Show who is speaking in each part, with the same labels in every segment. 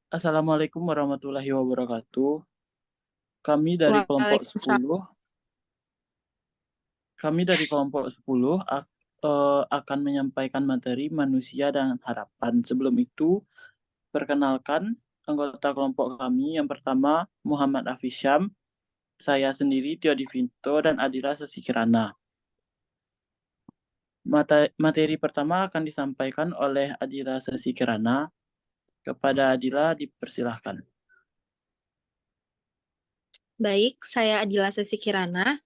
Speaker 1: Assalamualaikum warahmatullahi wabarakatuh. Kami dari kelompok
Speaker 2: Waalaikumsalam.
Speaker 1: 10, akan menyampaikan materi manusia dan harapan. Sebelum itu, perkenalkan anggota kelompok kami. Yang pertama, Muhammad Afisham, saya sendiri Tio Divinto dan Adila Sesikirana. Materi pertama akan disampaikan oleh Adila Sesikirana. Kepada Adila dipersilahkan.
Speaker 2: Baik, saya Adila Sesikirana.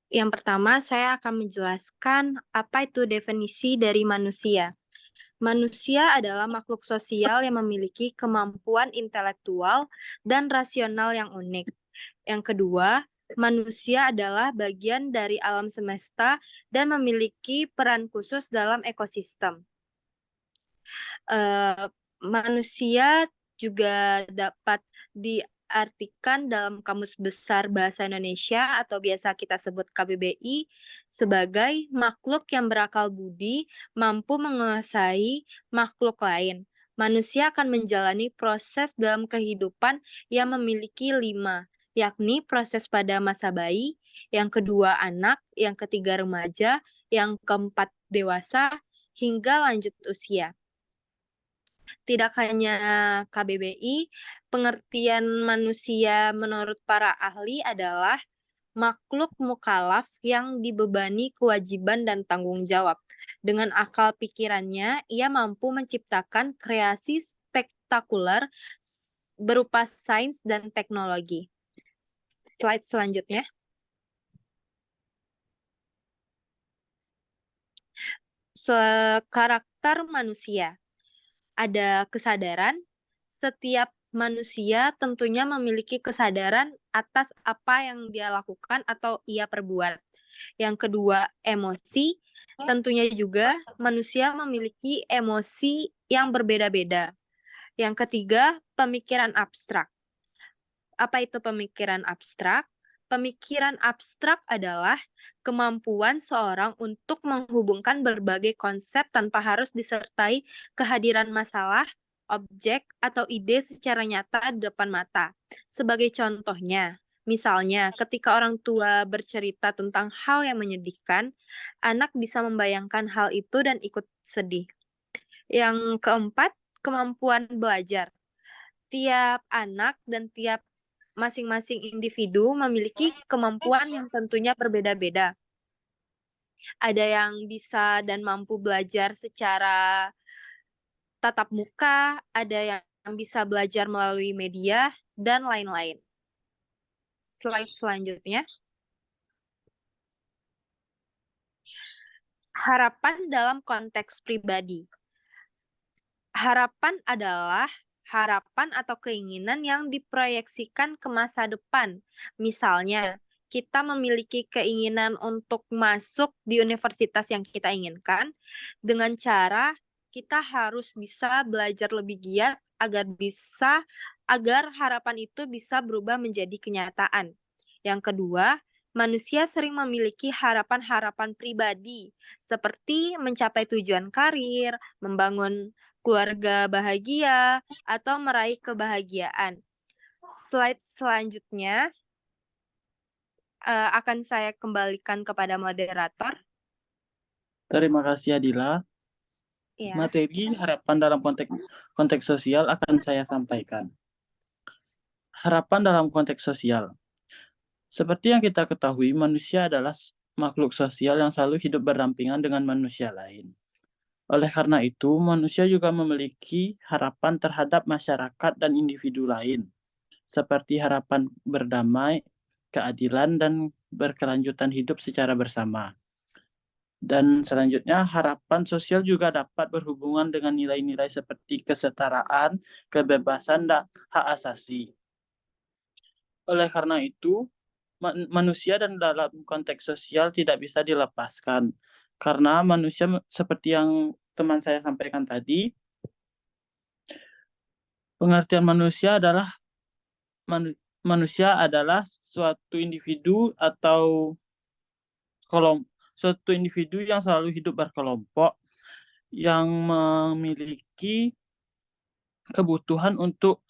Speaker 2: Yang pertama, saya akan menjelaskan apa itu definisi dari manusia. Manusia adalah makhluk sosial yang memiliki kemampuan intelektual dan rasional yang unik. Yang kedua, manusia adalah bagian dari alam semesta dan memiliki peran khusus dalam ekosistem. Manusia juga dapat diartikan dalam Kamus Besar Bahasa Indonesia atau biasa kita sebut KBBI sebagai makhluk yang berakal budi, mampu menguasai makhluk lain. Manusia akan menjalani proses dalam kehidupan yang memiliki 5, yakni proses pada masa bayi, yang kedua anak, yang ketiga remaja, yang keempat dewasa, hingga lanjut usia. Tidak hanya KBBI, pengertian manusia menurut para ahli adalah makhluk mukalaf yang dibebani kewajiban dan tanggung jawab. Dengan akal pikirannya, ia mampu menciptakan kreasi spektakuler berupa sains dan teknologi. Slide selanjutnya. Karakter manusia. Ada kesadaran. Setiap manusia tentunya memiliki kesadaran atas apa yang dia lakukan atau ia perbuat. Yang kedua, emosi. Tentunya juga manusia memiliki emosi yang berbeda-beda. Yang ketiga, pemikiran abstrak. Apa itu pemikiran abstrak? Pemikiran abstrak adalah kemampuan seorang untuk menghubungkan berbagai konsep tanpa harus disertai kehadiran masalah, objek, atau ide secara nyata di depan mata. Sebagai contohnya, misalnya ketika orang tua bercerita tentang hal yang menyedihkan, anak bisa membayangkan hal itu dan ikut sedih. Yang keempat, kemampuan belajar. Tiap anak dan tiap masing-masing individu memiliki kemampuan yang tentunya berbeda-beda. Ada yang bisa dan mampu belajar secara tatap muka, ada yang bisa belajar melalui media, dan lain-lain. Slide selanjutnya. Harapan dalam konteks pribadi. Harapan adalah harapan atau keinginan yang diproyeksikan ke masa depan. Misalnya, kita memiliki keinginan untuk masuk di universitas yang kita inginkan dengan cara kita harus bisa belajar lebih giat agar harapan itu bisa berubah menjadi kenyataan. Yang kedua, manusia sering memiliki harapan-harapan pribadi seperti mencapai tujuan karir, membangun keluarga bahagia, atau meraih kebahagiaan. Slide selanjutnya akan saya kembalikan kepada moderator.
Speaker 1: Terima kasih Adila.
Speaker 2: Ya.
Speaker 1: Materi harapan dalam konteks sosial akan saya sampaikan. Harapan dalam konteks sosial. Seperti yang kita ketahui, manusia adalah makhluk sosial yang selalu hidup berdampingan dengan manusia lain. Oleh karena itu, manusia juga memiliki harapan terhadap masyarakat dan individu lain, seperti harapan berdamai, keadilan, dan berkelanjutan hidup secara bersama. Dan selanjutnya, harapan sosial juga dapat berhubungan dengan nilai-nilai seperti kesetaraan, kebebasan, dan hak asasi. Oleh karena itu, manusia dan dalam konteks sosial tidak bisa dilepaskan. Karena manusia seperti yang teman saya sampaikan tadi, pengertian manusia adalah suatu individu atau suatu individu yang selalu hidup berkelompok yang memiliki kebutuhan untuk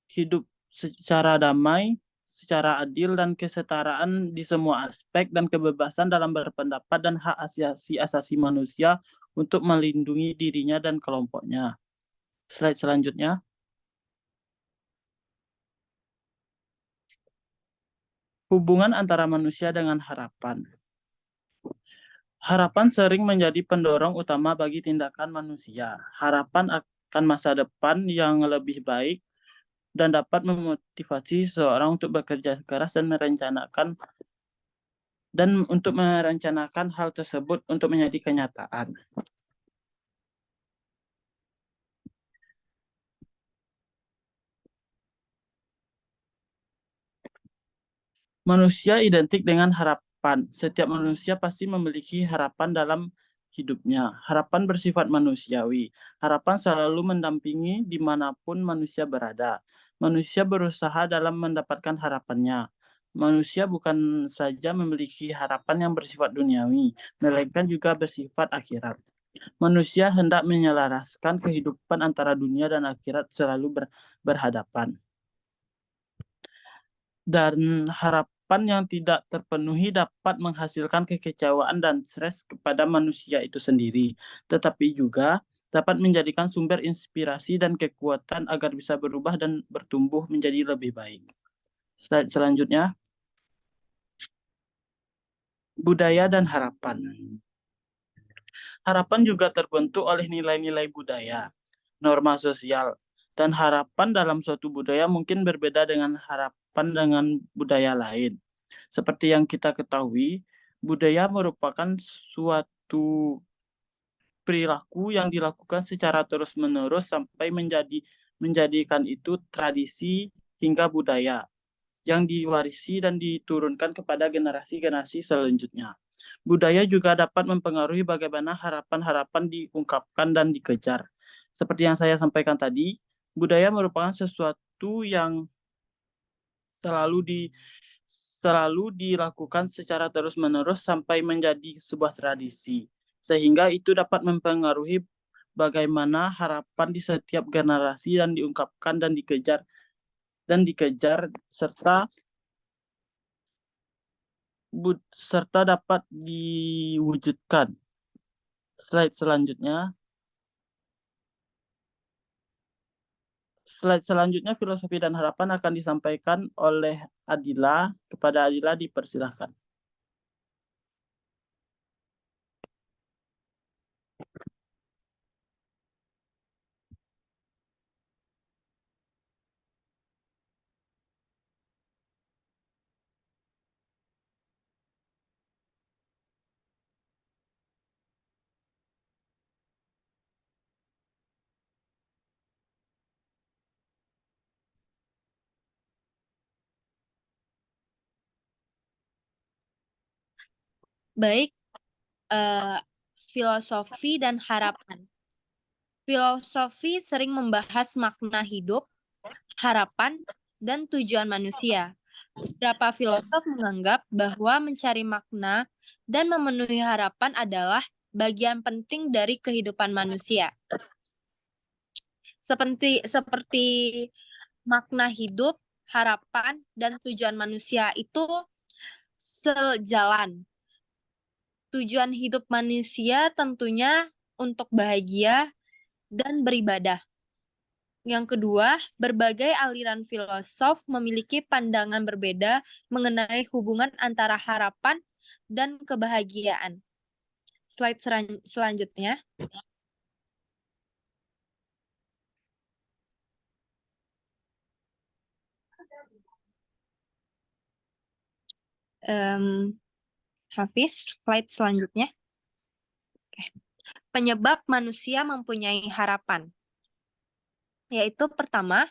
Speaker 1: hidup secara damai, secara adil dan kesetaraan di semua aspek, dan kebebasan dalam berpendapat dan hak asasi manusia untuk melindungi dirinya dan kelompoknya. Slide selanjutnya. Hubungan antara manusia dengan harapan. Harapan sering menjadi pendorong utama bagi tindakan manusia. Harapan akan masa depan yang lebih baik dan dapat memotivasi seseorang untuk bekerja keras dan untuk merencanakan hal tersebut untuk menjadi kenyataan. Manusia identik dengan harapan. Setiap manusia pasti memiliki harapan dalam hidupnya. Harapan bersifat manusiawi. Harapan selalu mendampingi dimanapun manusia berada. Manusia berusaha dalam mendapatkan harapannya. Manusia bukan saja memiliki harapan yang bersifat duniawi, melainkan juga bersifat akhirat. Manusia hendak menyelaraskan kehidupan antara dunia dan akhirat selalu berhadapan. Dan harapan yang tidak terpenuhi dapat menghasilkan kekecewaan dan stres kepada manusia itu sendiri, tetapi juga dapat menjadikan sumber inspirasi dan kekuatan agar bisa berubah dan bertumbuh menjadi lebih baik. Slide selanjutnya. Budaya dan harapan. Harapan juga terbentuk oleh nilai-nilai budaya, norma sosial, dan harapan dalam suatu budaya mungkin berbeda dengan harapan dengan budaya lain. Seperti yang kita ketahui, budaya merupakan suatu perilaku yang dilakukan secara terus-menerus sampai menjadikan itu tradisi hingga budaya yang diwarisi dan diturunkan kepada generasi-generasi selanjutnya. Budaya juga dapat mempengaruhi bagaimana harapan-harapan diungkapkan dan dikejar. Seperti yang saya sampaikan tadi, budaya merupakan sesuatu yang selalu dilakukan secara terus-menerus sampai menjadi sebuah tradisi. Sehingga itu dapat mempengaruhi bagaimana harapan di setiap generasi dan diungkapkan dan dikejar serta dapat diwujudkan. Slide selanjutnya. Slide selanjutnya, filosofi dan harapan akan disampaikan oleh Adila. Kepada Adila dipersilahkan.
Speaker 2: Baik, filosofi dan harapan. Filosofi sering membahas makna hidup, harapan, dan tujuan manusia. Beberapa filosof menganggap bahwa mencari makna dan memenuhi harapan adalah bagian penting dari kehidupan manusia. Seperti makna hidup, harapan, dan tujuan manusia itu sejalan. Tujuan hidup manusia tentunya untuk bahagia dan beribadah. Yang kedua, berbagai aliran filosof memiliki pandangan berbeda mengenai hubungan antara harapan dan kebahagiaan. Slide selanjutnya. Hafiz, slide selanjutnya. Penyebab manusia mempunyai harapan. Yaitu pertama,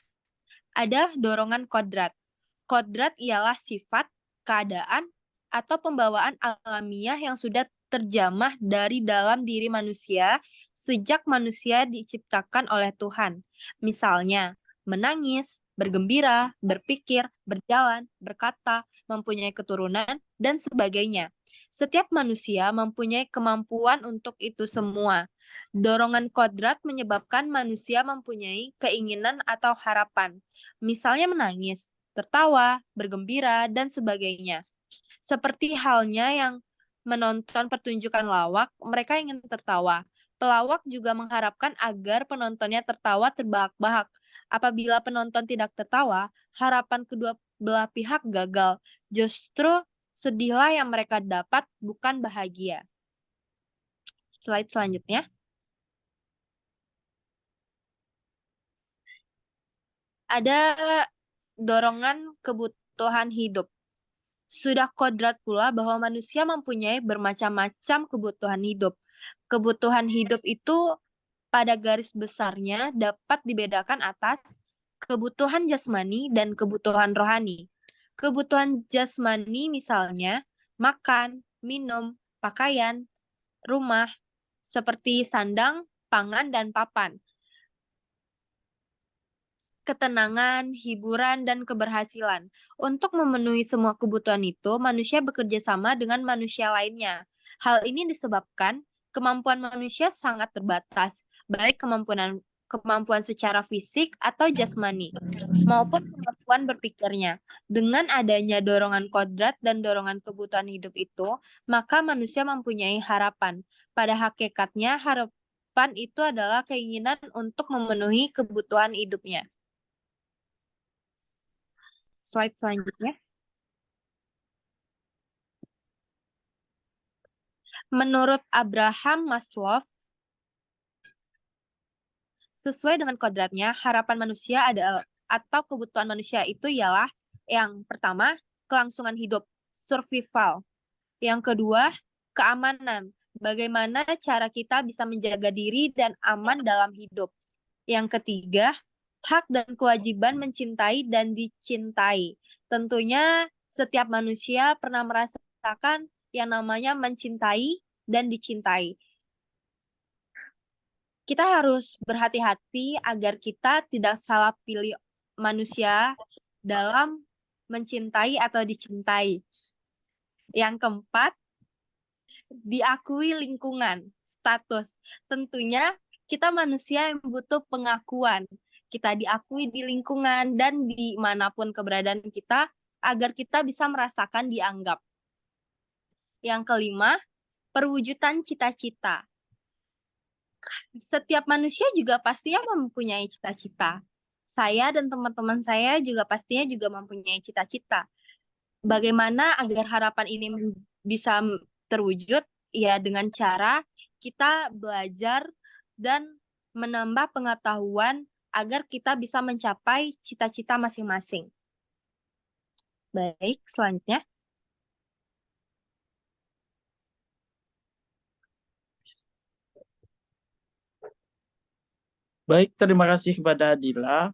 Speaker 2: ada dorongan kodrat. Kodrat ialah sifat, keadaan, atau pembawaan alamiah yang sudah terjamah dari dalam diri manusia sejak manusia diciptakan oleh Tuhan. Misalnya, menangis, bergembira, berpikir, berjalan, berkata, mempunyai keturunan, dan sebagainya. Setiap manusia mempunyai kemampuan untuk itu semua. Dorongan kodrat menyebabkan manusia mempunyai keinginan atau harapan, misalnya menangis, tertawa, bergembira, dan sebagainya. Seperti halnya yang menonton pertunjukan lawak, mereka ingin tertawa. Pelawak juga mengharapkan agar penontonnya tertawa terbahak-bahak. Apabila penonton tidak tertawa, harapan kedua belah pihak gagal. Justru sedihlah yang mereka dapat, bukan bahagia. Slide selanjutnya. Ada dorongan kebutuhan hidup. Sudah kodrat pula bahwa manusia mempunyai bermacam-macam kebutuhan hidup. Kebutuhan hidup itu pada garis besarnya dapat dibedakan atas kebutuhan jasmani dan kebutuhan rohani. Kebutuhan jasmani misalnya makan, minum, pakaian, rumah, seperti sandang, pangan, dan papan. Ketenangan, hiburan, dan keberhasilan. Untuk memenuhi semua kebutuhan itu, manusia bekerja sama dengan manusia lainnya. Hal ini disebabkan kemampuan manusia sangat terbatas, baik kemampuan secara fisik atau jasmani, maupun kemampuan berpikirnya. Dengan adanya dorongan kodrat dan dorongan kebutuhan hidup itu, maka manusia mempunyai harapan. Pada hakikatnya, harapan itu adalah keinginan untuk memenuhi kebutuhan hidupnya. Slide selanjutnya. Menurut Abraham Maslow, sesuai dengan kodratnya, harapan manusia adalah atau kebutuhan manusia itu ialah yang pertama, kelangsungan hidup, survival. Yang kedua, keamanan. Bagaimana cara kita bisa menjaga diri dan aman dalam hidup. Yang ketiga, hak dan kewajiban mencintai dan dicintai. Tentunya setiap manusia pernah merasakan yang namanya mencintai dan dicintai. Kita harus berhati-hati agar kita tidak salah pilih manusia dalam mencintai atau dicintai. Yang keempat, diakui lingkungan, status. Tentunya kita manusia yang butuh pengakuan. Kita diakui di lingkungan dan dimanapun keberadaan kita agar kita bisa merasakan dianggap. Yang kelima, perwujudan cita-cita. Setiap manusia juga pastinya mempunyai cita-cita. Saya dan teman-teman saya juga pastinya juga mempunyai cita-cita. Bagaimana agar harapan ini bisa terwujud? Ya, dengan cara kita belajar dan menambah pengetahuan agar kita bisa mencapai cita-cita masing-masing. Baik, selanjutnya.
Speaker 1: Baik, terima kasih kepada Adila.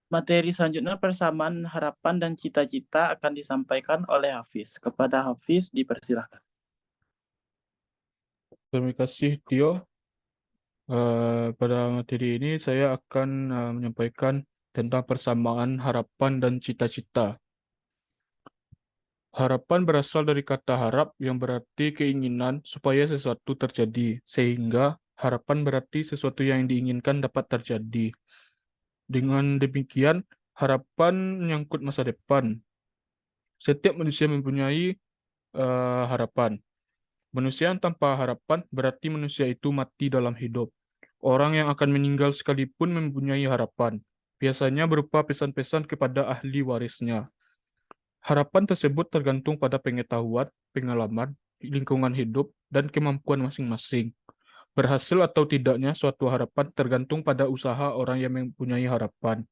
Speaker 1: Materi selanjutnya persamaan harapan dan cita-cita akan disampaikan oleh Hafiz. Kepada Hafiz dipersilahkan.
Speaker 3: Terima kasih, Tio. Pada materi ini saya akan menyampaikan tentang persamaan harapan dan cita-cita. Harapan berasal dari kata harap yang berarti keinginan supaya sesuatu terjadi, sehingga harapan berarti sesuatu yang diinginkan dapat terjadi. Dengan demikian, harapan menyangkut masa depan. Setiap manusia mempunyai harapan. Manusia yang tanpa harapan berarti manusia itu mati dalam hidup. Orang yang akan meninggal sekalipun mempunyai harapan, biasanya berupa pesan-pesan kepada ahli warisnya. Harapan tersebut tergantung pada pengetahuan, pengalaman, lingkungan hidup, dan kemampuan masing-masing. Berhasil atau tidaknya suatu harapan tergantung pada usaha orang yang mempunyai harapan.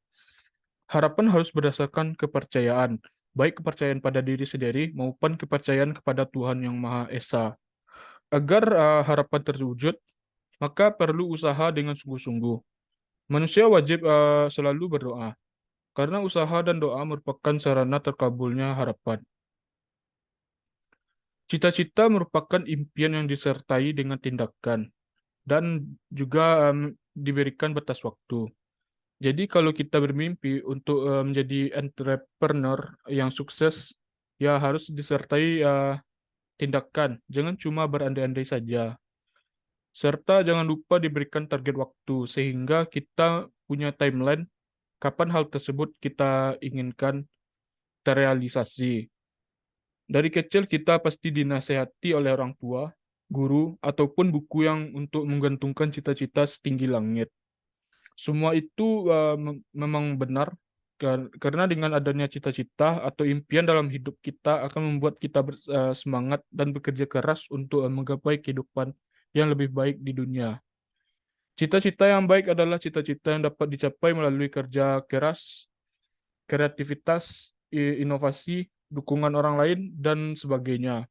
Speaker 3: Harapan harus berdasarkan kepercayaan, baik kepercayaan pada diri sendiri maupun kepercayaan kepada Tuhan Yang Maha Esa. Agar harapan terwujud, maka perlu usaha dengan sungguh-sungguh. Manusia wajib selalu berdoa, karena usaha dan doa merupakan sarana terkabulnya harapan. Cita-cita merupakan impian yang disertai dengan tindakan, dan juga diberikan batas waktu. Jadi kalau kita bermimpi untuk menjadi entrepreneur yang sukses, ya harus disertai tindakan, jangan cuma berandai-andai saja. Serta jangan lupa diberikan target waktu sehingga kita punya timeline kapan hal tersebut kita inginkan terrealisasi. Dari kecil kita pasti dinasehati oleh orang tua, guru, ataupun buku yang untuk menggantungkan cita-cita setinggi langit. Semua itu memang benar, karena dengan adanya cita-cita atau impian dalam hidup kita akan membuat kita semangat dan bekerja keras untuk menggapai kehidupan yang lebih baik di dunia. Cita-cita yang baik adalah cita-cita yang dapat dicapai melalui kerja keras, kreativitas, inovasi, dukungan orang lain, dan sebagainya.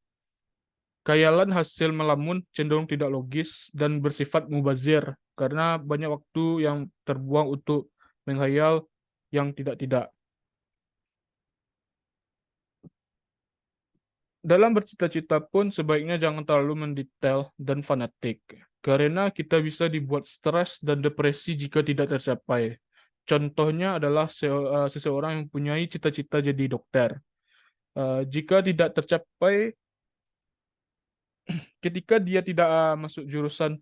Speaker 3: Khayalan hasil melamun cenderung tidak logis dan bersifat mubazir karena banyak waktu yang terbuang untuk menghayal yang tidak-tidak. Dalam bercita-cita pun sebaiknya jangan terlalu mendetail dan fanatik, karena kita bisa dibuat stres dan depresi jika tidak tercapai. Contohnya adalah seseorang yang mempunyai cita-cita jadi dokter. Jika tidak tercapai, ketika dia tidak masuk jurusan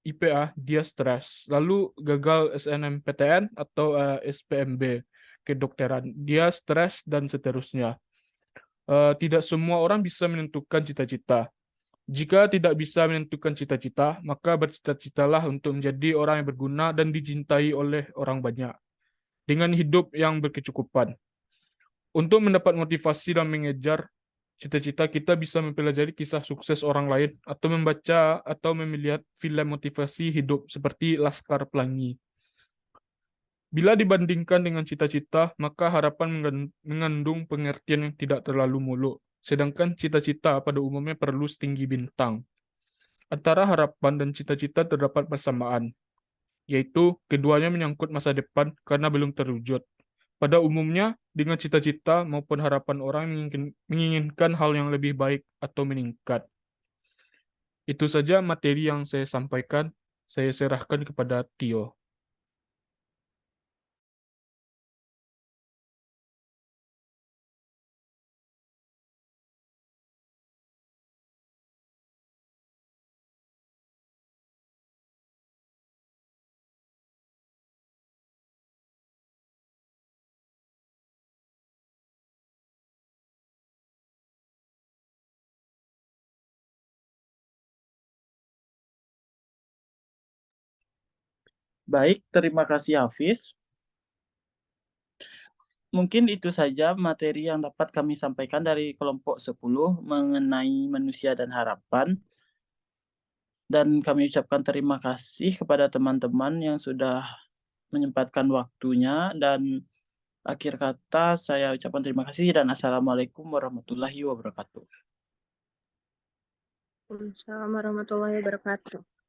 Speaker 3: IPA, dia stres. Lalu gagal SNMPTN atau SPMB kedokteran, dia stres dan seterusnya. Tidak semua orang bisa menentukan cita-cita. Jika tidak bisa menentukan cita-cita, maka bercita-citalah untuk menjadi orang yang berguna dan dicintai oleh orang banyak, dengan hidup yang berkecukupan. Untuk mendapat motivasi dan mengejar cita-cita, kita bisa mempelajari kisah sukses orang lain atau membaca atau melihat film motivasi hidup seperti Laskar Pelangi. Bila dibandingkan dengan cita-cita, maka harapan mengandung pengertian yang tidak terlalu muluk, sedangkan cita-cita pada umumnya perlu setinggi bintang. Antara harapan dan cita-cita terdapat persamaan, yaitu keduanya menyangkut masa depan karena belum terwujud. Pada umumnya, dengan cita-cita maupun harapan orang menginginkan hal yang lebih baik atau meningkat. Itu saja materi yang saya sampaikan. Saya serahkan kepada Tio.
Speaker 1: Baik, terima kasih Hafiz. Mungkin itu saja materi yang dapat kami sampaikan dari kelompok 10 mengenai manusia dan harapan. Dan kami ucapkan terima kasih kepada teman-teman yang sudah menyempatkan waktunya. Dan akhir kata saya ucapkan terima kasih dan Assalamualaikum warahmatullahi wabarakatuh.
Speaker 2: Waalaikumsalam warahmatullahi wabarakatuh.